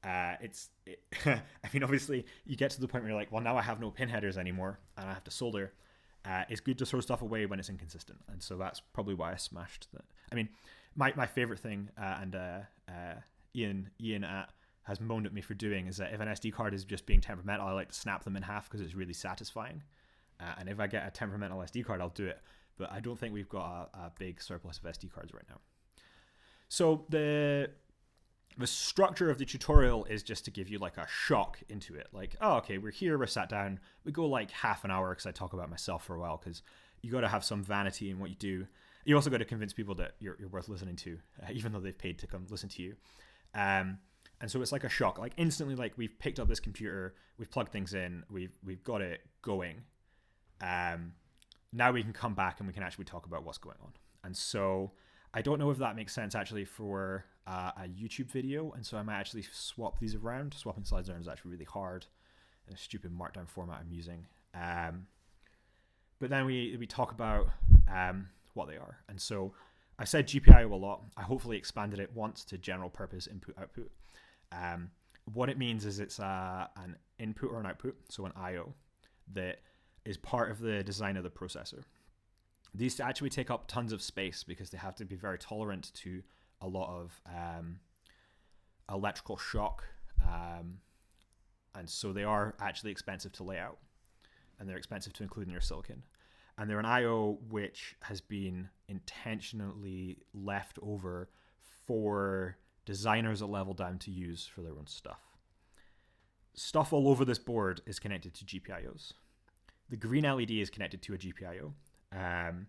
I mean, obviously, you get to the point where you're like, well, now I have no pin headers anymore, and I have to solder. It's good to throw stuff away when it's inconsistent. And so that's probably why I smashed that. I mean, my favorite thing, and Ian has moaned at me for doing, is that if an SD card is just being temperamental, I like to snap them in half because it's really satisfying. And if I get a temperamental SD card, I'll do it. But I don't think we've got a big surplus of SD cards right now. So the structure of the tutorial is just to give you like a shock into it. Like, oh, okay, we're here, we're sat down. We go like half an hour because I talk about myself for a while because you got to have some vanity in what you do. You also got to convince people that you're worth listening to, even though they've paid to come listen to you. And so it's like a shock. Like instantly, like we've picked up this computer, we've plugged things in, we've got it going. Now we can come back and we can actually talk about what's going on. And so I don't know if that makes sense actually for a YouTube video. And so I might actually swap these around. Swapping slides around is actually really hard. A stupid markdown format I'm using. But then we talk about what they are. And so I said GPIO a lot. I hopefully expanded it once to general purpose input output. What it means is it's an input or an output, so an IO, that is part of the design of the processor. These actually take up tons of space because they have to be very tolerant to a lot of electrical shock. And so they are actually expensive to lay out, and they're expensive to include in your silicon. And they're an IO which has been intentionally left over for designers a level down to use for their own stuff. Stuff all over this board is connected to GPIOs. The green LED is connected to a GPIO. And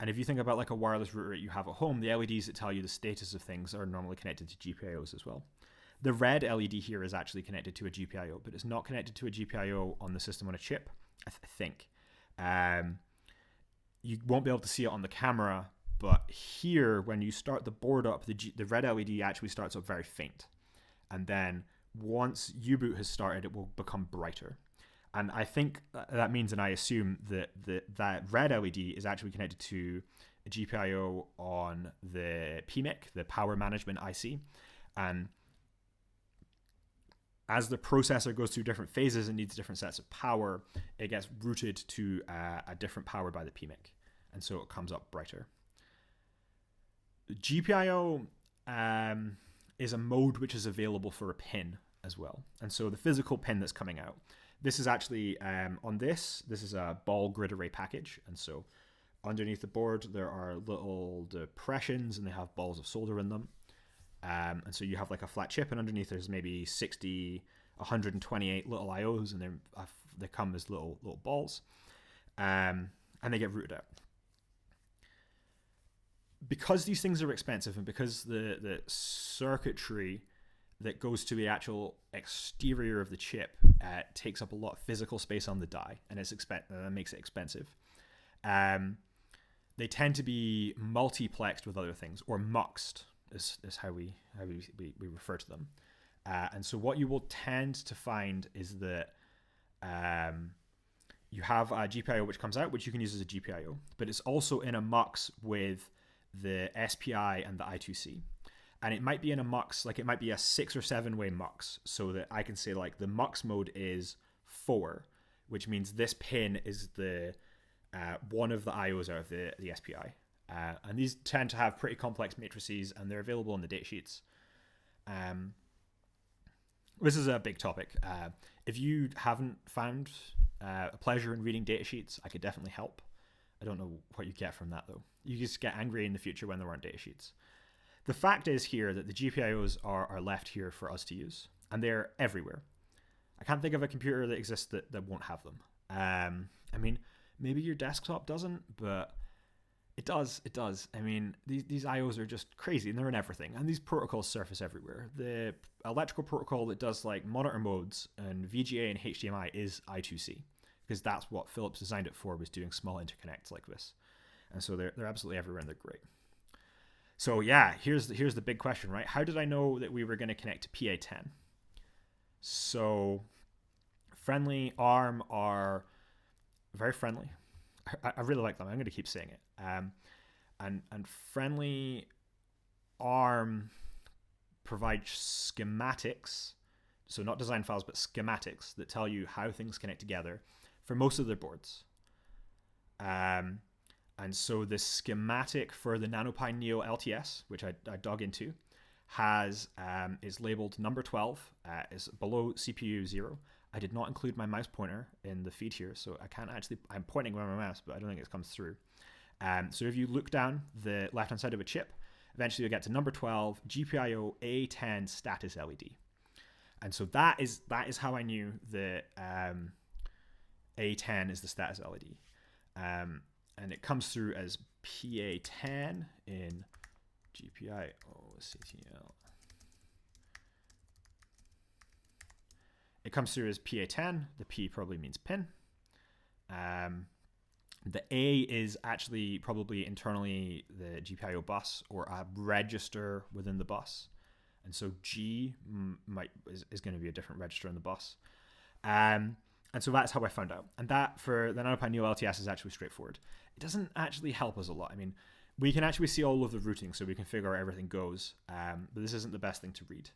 if you think about like a wireless router you have at home, the LEDs that tell you the status of things are normally connected to GPIOs as well. The red LED here is actually connected to a GPIO, but it's not connected to a GPIO on the system on a chip, I think. You won't be able to see it on the camera, but here, when you start the board up, the red LED actually starts up very faint. And then once U-boot has started, it will become brighter. And I think that means, and I assume that that red LED is actually connected to a GPIO on the PMIC, the power management IC. And as the processor goes through different phases and needs different sets of power, it gets routed to a different power by the PMIC. And so it comes up brighter. The GPIO is a mode which is available for a pin as well. And so the physical pin that's coming out, this is actually on this is a ball grid array package. And so underneath the board, there are little depressions and they have balls of solder in them. And so you have like a flat chip, and underneath there's maybe 60, 128 little IOs, and they come as little balls, and they get routed out. Because these things are expensive, and because the circuitry that goes to the actual exterior of the chip takes up a lot of physical space on the die, and that makes it expensive. They tend to be multiplexed with other things, or muxed is how we refer to them. And so what you will tend to find is that you have a GPIO which comes out, which you can use as a GPIO, but it's also in a mux with the SPI and the I2C. And it might be in a mux, like it might be a 6 or 7 way mux, so that I can say like the mux mode is 4, which means this pin is the one of the IOs out of the SPI. And these tend to have pretty complex matrices, and they're available in the datasheets. This is a big topic. If you haven't found a pleasure in reading datasheets, I could definitely help. I don't know what you get from that, though. You just get angry in the future when there aren't datasheets. The fact is here that the GPIOs are left here for us to use, and they're everywhere. I can't think of a computer that exists that won't have them. I mean, maybe your desktop doesn't, but it does. I mean, these IOs are just crazy, and they're in everything. And these protocols surface everywhere. The electrical protocol that does like monitor modes and VGA and HDMI is I2C, because that's what Philips designed it for, was doing small interconnects like this. And so they're absolutely everywhere, and they're great. So yeah, here's the big question, right? How did I know that we were going to connect to PA10? So friendly ARM are very friendly. I really like them. I'm going to keep saying it. And friendly ARM provides schematics, so not design files, but schematics that tell you how things connect together for most of their boards. And so the schematic for the NanoPi Neo LTS, which I dug into, is labeled number 12, is below CPU 0. I did not include my mouse pointer in the feed here, so I can't actually, I'm pointing with my mouse, but I don't think it comes through. So if you look down the left-hand side of a chip, eventually you'll get to number 12, GPIO A10 status LED. And so that is how I knew that A10 is the status LED. And it comes through as PA10 in GPIO CTL. It comes through as PA10. The P probably means pin. The A is actually probably internally the GPIO bus or a register within the bus. And so G is going to be a different register in the bus. And so that's how I found out. And that for the NanoPi Neo LTS is actually straightforward. It doesn't actually help us a lot. I mean, we can actually see all of the routing, so we can figure out where everything goes. But this isn't the best thing to read.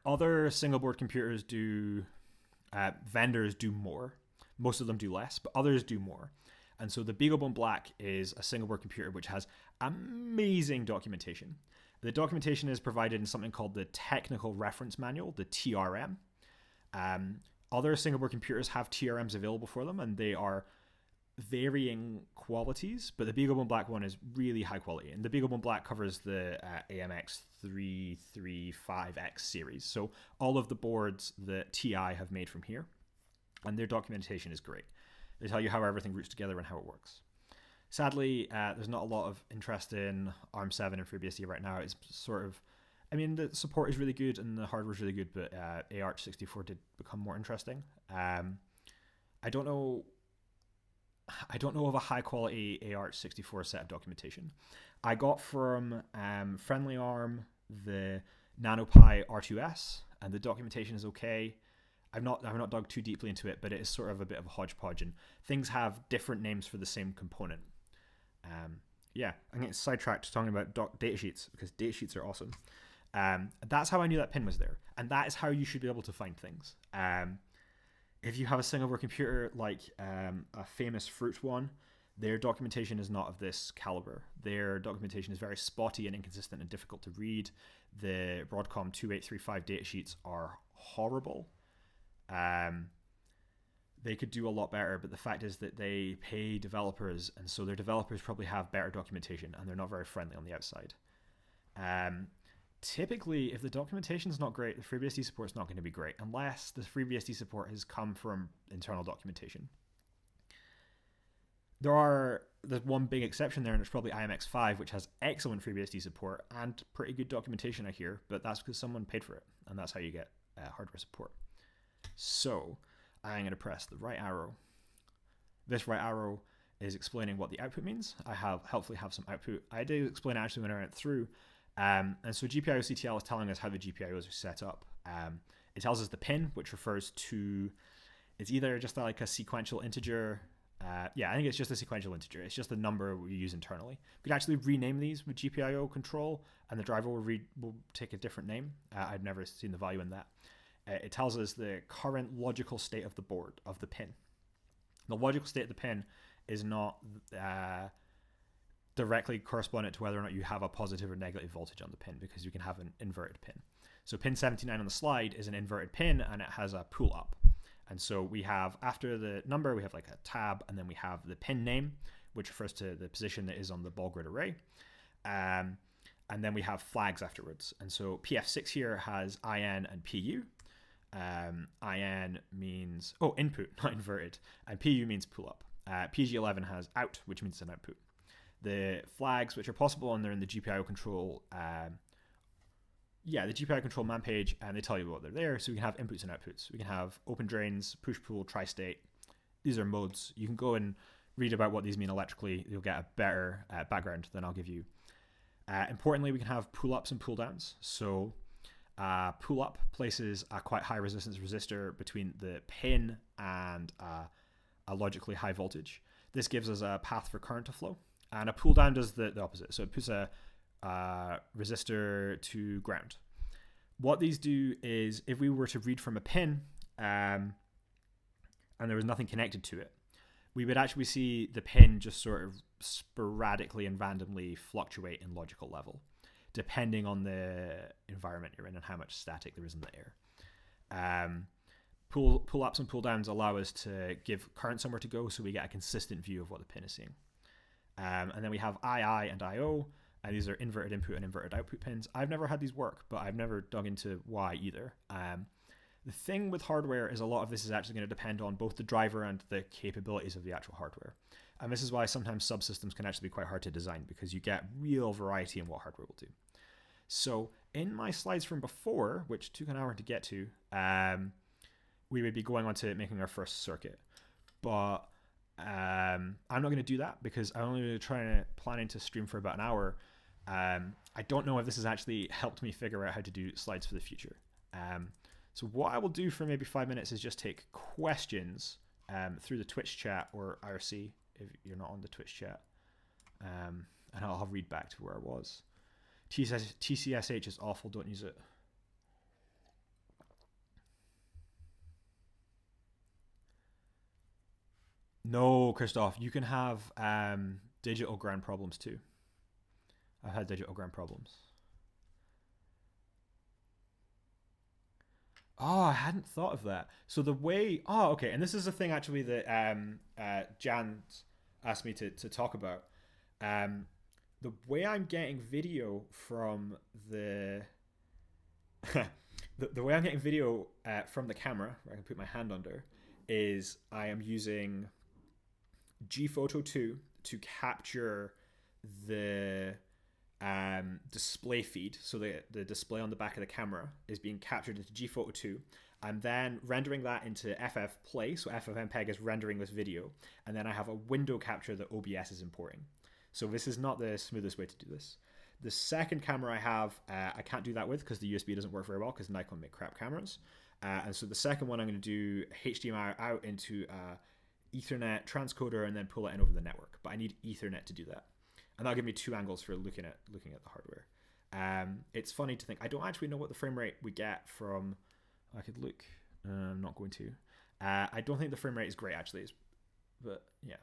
Other single board computers vendors do more. Most of them do less, but others do more. And so the BeagleBone Black is a single board computer which has amazing documentation. The documentation is provided in something called the Technical Reference Manual, the TRM. Other single board computers have TRMs available for them, and they are varying qualities, but the BeagleBone Black one is really high quality. And the BeagleBone Black covers the AMX 335X series. So all of the boards that TI have made from here, and their documentation is great. They tell you how everything routes together and how it works. Sadly, there's not a lot of interest in ARM7 and FreeBSD right now. It's sort of I mean, the support is really good and the hardware is really good, but AArch64 did become more interesting. I don't know. I don't know of a high quality AArch64 set of documentation. I got from Friendly Arm the NanoPi R2S, and the documentation is okay. I've not dug too deeply into it, but it is sort of a bit of a hodgepodge, and things have different names for the same component. Yeah, I'm getting sidetracked talking about datasheets because datasheets are awesome. That's how I knew that pin was there, and that is how you should be able to find things. If you have a single board computer like a famous Fruit one, their documentation is not of this caliber. Their documentation is very spotty and inconsistent and difficult to read. The Broadcom 2835 datasheets are horrible. They could do a lot better, but the fact is that they pay developers, and so their developers probably have better documentation, and they're not very friendly on the outside. Typically, if the documentation is not great, the FreeBSD support is not going to be great, unless the FreeBSD support has come from internal documentation. There's one big exception there, and it's probably IMX5, which has excellent FreeBSD support and pretty good documentation, I hear, but that's because someone paid for it, and that's how you get hardware support. So I'm going to press the right arrow. This right arrow is explaining what the output means. I helpfully have some output. I did explain it actually when I went through. And so GPIO-CTL is telling us how the GPIOs are set up. It tells us the pin, which refers to, it's either just like a sequential integer. Yeah, I think it's just a sequential integer. It's just the number we use internally. We could actually rename these with GPIO control, and the driver will take a different name. I've never seen the value in that. It tells us the current logical state of the board, of the pin. The logical state of the pin is not directly correspondent to whether or not you have a positive or negative voltage on the pin, because you can have an inverted pin. So pin 79 on the slide is an inverted pin, and it has a pull up. And so we have, after the number, we have like a tab, and then we have the pin name, which refers to the position that is on the ball grid array. And then we have flags afterwards. And so PF6 here has IN and PU. IN means, input, not inverted. And PU means pull up. PG11 has out, which means an output. The flags, which are possible, and they're in the GPIO control, the GPIO control man page, and they tell you what they're there. So we can have inputs and outputs. We can have open drains, push pull, tri-state. These are modes. You can go and read about what these mean electrically. You'll get a better background than I'll give you. Importantly, we can have pull-ups and pull-downs. So pull-up places a quite high resistance resistor between the pin and a logically high voltage. This gives us a path for current to flow. And a pull-down does the opposite. So it puts a resistor to ground. What these do is, if we were to read from a pin and there was nothing connected to it, we would actually see the pin just sort of sporadically and randomly fluctuate in logical level, depending on the environment you're in and how much static there is in the air. Pull-ups and pull-downs allow us to give current somewhere to go, so we get a consistent view of what the pin is seeing. And then we have II and IO, and these are inverted input and inverted output pins. I've never had these work, but I've never dug into why either. The thing with hardware is a lot of this is actually going to depend on both the driver and the capabilities of the actual hardware. And this is why sometimes subsystems can actually be quite hard to design, because you get real variety in what hardware will do. So in my slides from before, which took an hour to get to, we would be going on to making our first circuit. But I'm not going to do that because I'm only planning to stream for about an hour. I don't know if this has actually helped me figure out how to do slides for the future. So what I will do for maybe 5 minutes is just take questions through the Twitch chat or IRC if you're not on the Twitch chat. And I'll read back to where I was. TCSH is awful, don't use it. No, Christoph, you can have digital ground problems too. I've had digital ground problems. Oh, I hadn't thought of that. So the way, okay, and this is a thing actually that Jan asked me to talk about. The way I'm getting video from the the way I'm getting video from the camera, where I can put my hand under, is I am using Gphoto 2 to capture the display feed, so the display on the back of the camera is being captured into gphoto 2. I'm then rendering that into ffplay, so ffmpeg is rendering this video, and then I have a window capture that OBS is importing. So this is not the smoothest way to do this. The second camera I have, I can't do that with because the USB doesn't work very well because Nikon make crap cameras. And so the second one I'm going to do HDMI out into Ethernet transcoder and then pull it in over the network. But I need Ethernet to do that. And that'll give me two angles for looking at the hardware. It's funny to think, I don't actually know what the frame rate we get from, I could look, I'm not going to. I don't think the frame rate is great actually, but yeah.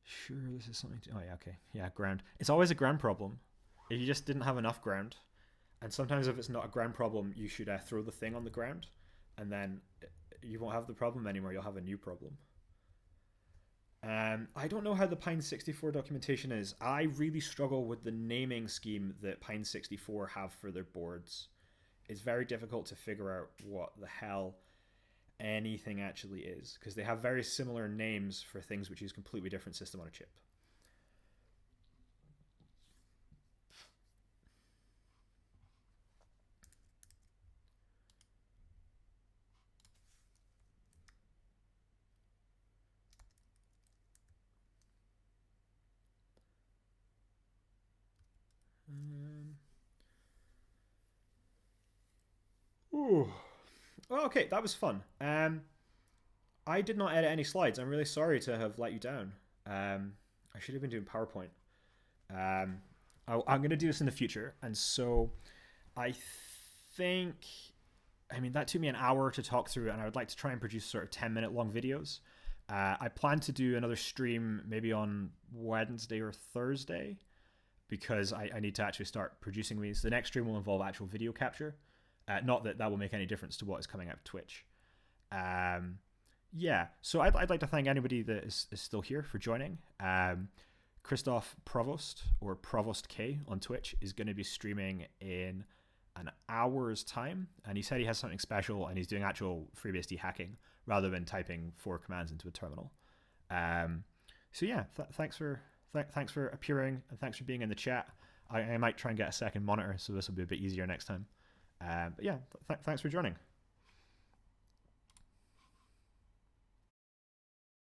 Sure, this is something to, oh yeah, okay. Yeah, ground. It's always a ground problem. If you just didn't have enough ground, and sometimes if it's not a ground problem, you should throw the thing on the ground, and then you won't have the problem anymore, you'll have a new problem. I don't know how the Pine 64 documentation is. I really struggle with the naming scheme that Pine 64 have for their boards. It's very difficult to figure out what the hell anything actually is, because they have very similar names for things which use completely different system on a chip. Ooh. Oh, okay, that was fun. I did not edit any slides. I'm really sorry to have let you down. I should have been doing PowerPoint. I'm going to do this in the future, and so I think, I mean, that took me an hour to talk through, and I would like to try and produce sort of 10-minute long videos. I plan to do another stream maybe on Wednesday or Thursday, because I need to actually start producing these. The next stream will involve actual video capture. Not that that will make any difference to what is coming out of Twitch. Yeah, so I'd like to thank anybody that is still here for joining. Christoph Provost, or Provost K on Twitch, is going to be streaming in an hour's time, and he said he has something special, and he's doing actual FreeBSD hacking rather than typing 4 commands into a terminal. So yeah, thanks for appearing, and thanks for being in the chat. I might try and get a second monitor, so this will be a bit easier next time. But yeah, thanks for joining.